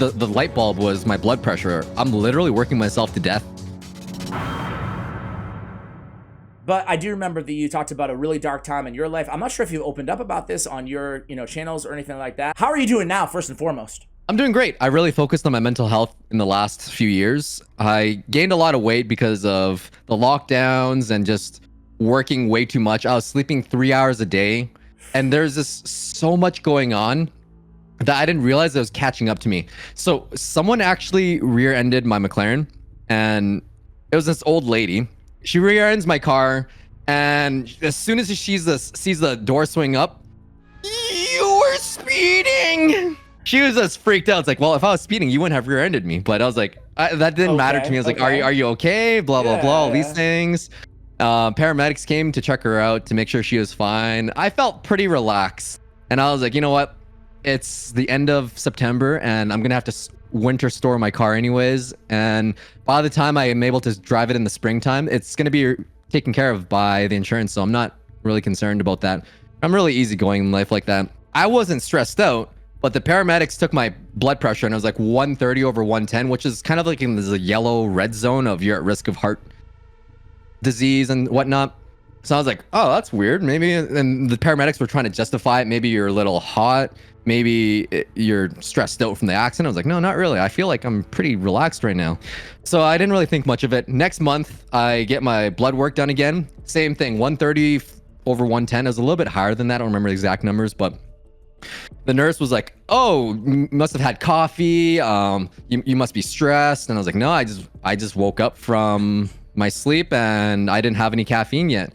the light bulb was my blood pressure. I'm literally working myself to death. But I do remember that you talked about a really dark time in your life. I'm not sure if you opened up about this on your, channels or anything like that. How are you doing now, first and foremost? I'm doing great. I really focused on my mental health in the last few years. I gained a lot of weight because of the lockdowns and just working way too much. I was sleeping 3 hours a day, and there's just so much going on that I didn't realize it was catching up to me. So someone actually rear-ended my McLaren, and it was this old lady. She rear-ends my car, and as soon as she sees the door swing up, "You're speeding!" She was just freaked out. It's like, well, if I was speeding, you wouldn't have rear-ended me. But I was like, that didn't matter to me. I was like, are you okay? Blah, blah, blah, all these things. Paramedics came to check her out to make sure she was fine. I felt pretty relaxed. And I was like, you know what? It's the end of September, and I'm going to have to winter store my car anyways. And by the time I am able to drive it in the springtime, it's going to be taken care of by the insurance. So I'm not really concerned about that. I'm really easygoing in life like that. I wasn't stressed out. But the paramedics took my blood pressure, and it was like 130 over 110, which is kind of like in the yellow red zone of you're at risk of heart disease and whatnot. So I was like, oh, that's weird. Maybe, and the paramedics were trying to justify it. Maybe you're a little hot. Maybe you're stressed out from the accident. I was like, no, not really. I feel like I'm pretty relaxed right now. So I didn't really think much of it. Next month, I get my blood work done again. Same thing, 130 over 110. It was a little bit higher than that. I don't remember the exact numbers, but the nurse was like, oh, you must have had coffee. You must be stressed. And I was like, no, I just woke up from my sleep and I didn't have any caffeine yet.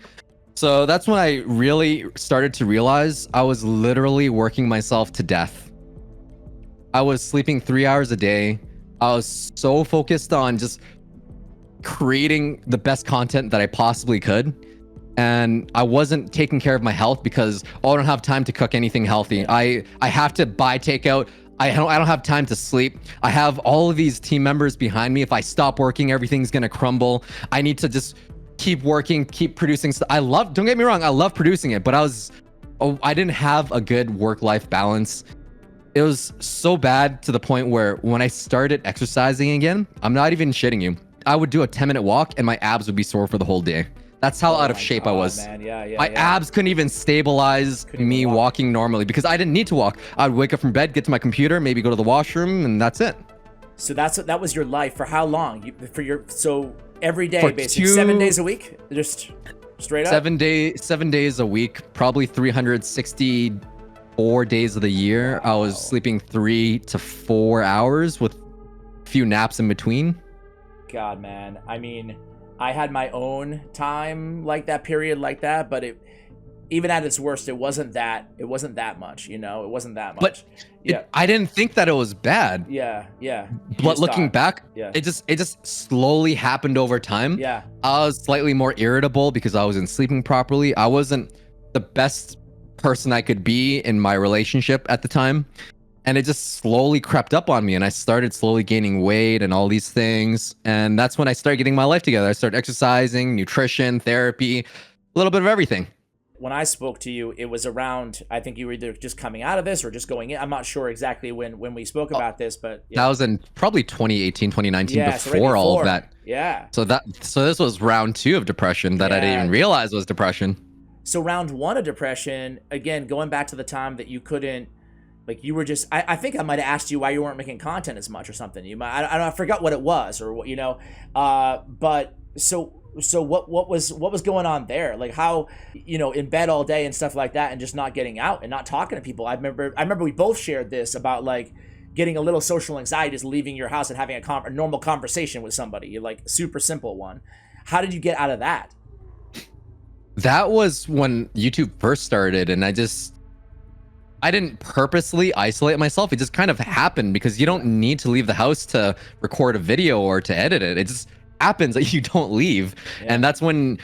So that's when I really started to realize I was literally working myself to death. I was sleeping 3 hours a day. I was so focused on just creating the best content that I possibly could. And I wasn't taking care of my health because, oh, I don't have time to cook anything healthy. I have to buy takeout. I don't have time to sleep. I have all of these team members behind me. If I stop working, everything's gonna crumble. I need to just keep working, keep producing. Don't get me wrong, I love producing it, but I didn't have a good work-life balance. It was so bad to the point where when I started exercising again, I'm not even shitting you, I would do a 10-minute walk and my abs would be sore for the whole day. That's how out of shape I was. Man. My abs couldn't even stabilize me walking normally because I didn't need to walk. I'd wake up from bed, get to my computer, maybe go to the washroom, and that's it. So that was your life for how long? So every day, basically 7 days a week, just straight up. 7 days a week, probably 364 days of the year. Wow. I was sleeping 3 to 4 hours with a few naps in between. God, man. I mean, I had my own time like that, period like that, but even at its worst, it wasn't that much, it wasn't that much. But I didn't think that it was bad. Yeah. But looking back, it just slowly happened over time. Yeah. I was slightly more irritable because I wasn't sleeping properly. I wasn't the best person I could be in my relationship at the time. And it just slowly crept up on me, and I started slowly gaining weight and all these things. And that's when I started getting my life together. I started exercising, nutrition, therapy, a little bit of everything. When I spoke to you, it was around, I think you were either just coming out of this or just going in. I'm not sure exactly when we spoke about this, but that was in probably 2018, 2019, before all of that. Yeah. So this was round 2 of depression that I didn't even realize was depression. So round 1 of depression, again, going back to the time that you couldn't, like you were just, I think I might have asked you why you weren't making content as much or something. I forgot what it was or what, but so what was going on there? Like how, in bed all day and stuff like that and just not getting out and not talking to people. I remember we both shared this about like getting a little social anxiety, just leaving your house and having a normal conversation with somebody, like a super simple one. How did you get out of that? That was when YouTube first started, and I didn't purposely isolate myself. It just kind of happened because you don't need to leave the house to record a video or to edit it. It just happens that you don't leave. Yeah. And that's when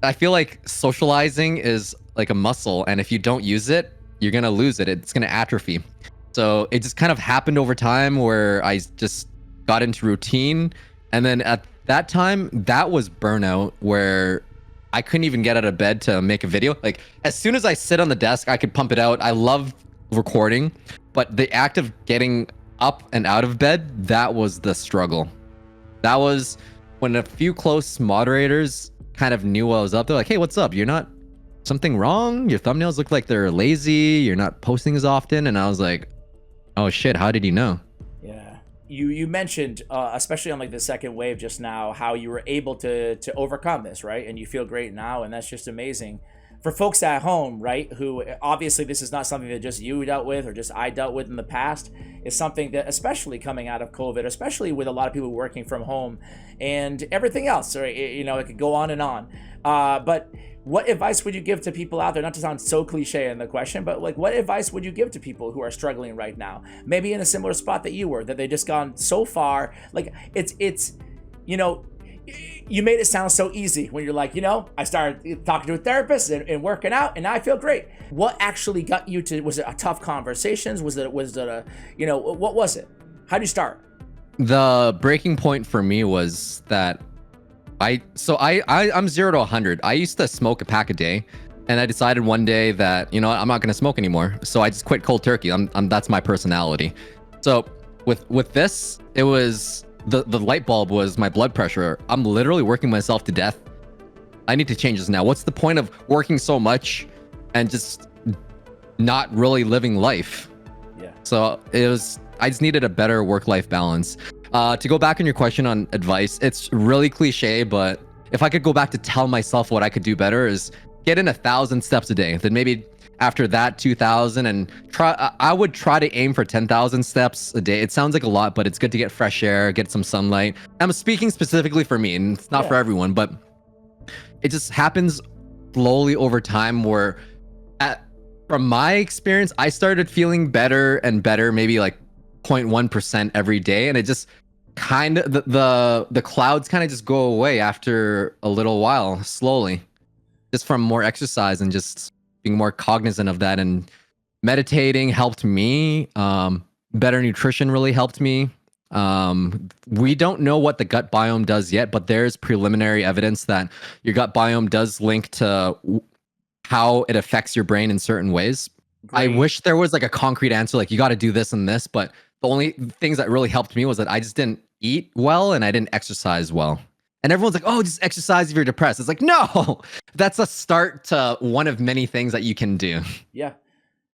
I feel like socializing is like a muscle. And if you don't use it, you're going to lose it. It's going to atrophy. So it just kind of happened over time where I just got into routine. And then at that time, that was burnout, where I couldn't even get out of bed to make a video. Like as soon as I sit on the desk, I could pump it out. I love recording, but the act of getting up and out of bed, that was the struggle. That was when a few close moderators kind of knew I was up. They're like, hey, what's up? You're not something wrong? Your thumbnails look like they're lazy. You're not posting as often. And I was like, oh shit, how did you know? Yeah. You mentioned, especially on like the second wave just now, how you were able to overcome this, right? And you feel great now, and that's just amazing. For folks at home, right, who obviously this is not something that just you dealt with or just I dealt with in the past. It's something that, especially coming out of COVID, especially with a lot of people working from home and everything else, right? You know, it could go on and on. But what advice would you give to people out there? Not to sound so cliche in the question, but like, what advice would you give to people who are struggling right now? Maybe in a similar spot that you were, that they just gone so far. Like it's, you know, you made it sound so easy when you're like, you know, I started talking to a therapist and working out, and now I feel great. What actually got you to? Was it a tough conversations? Was it a, you know, what was it? How do you start? The breaking point for me was that I'm 0 to 100. I used to smoke a pack a day, and I decided one day that, you know what, I'm not going to smoke anymore. So I just quit cold turkey. That's my personality. So with this, it was the light bulb was my blood pressure. I'm literally working myself to death. I need to change this now. What's the point of working so much and just not really living life? Yeah. So I just needed a better work-life balance. To go back on your question on advice, it's really cliche, but if I could go back to tell myself what I could do better is get in 1,000 steps a day. Then maybe after that 2,000, and I would try to aim for 10,000 steps a day. It sounds like a lot, but it's good to get fresh air, get some sunlight. I'm speaking specifically for me, and it's not for everyone, but it just happens slowly over time where from my experience, I started feeling better and better, maybe like 0.1% every day. And it just kind of, the clouds kind of just go away after a little while, slowly, just from more exercise and just being more cognizant of that. And meditating helped me. Better nutrition really helped me. We don't know what the gut biome does yet, but there's preliminary evidence that your gut biome does link to how it affects your brain in certain ways. Great. I wish there was like a concrete answer, like you got to do this and this, but the only things that really helped me was that I just didn't eat well and I didn't exercise well. And everyone's like, oh, just exercise if you're depressed. It's like, no, that's a start to one of many things that you can do. Yeah.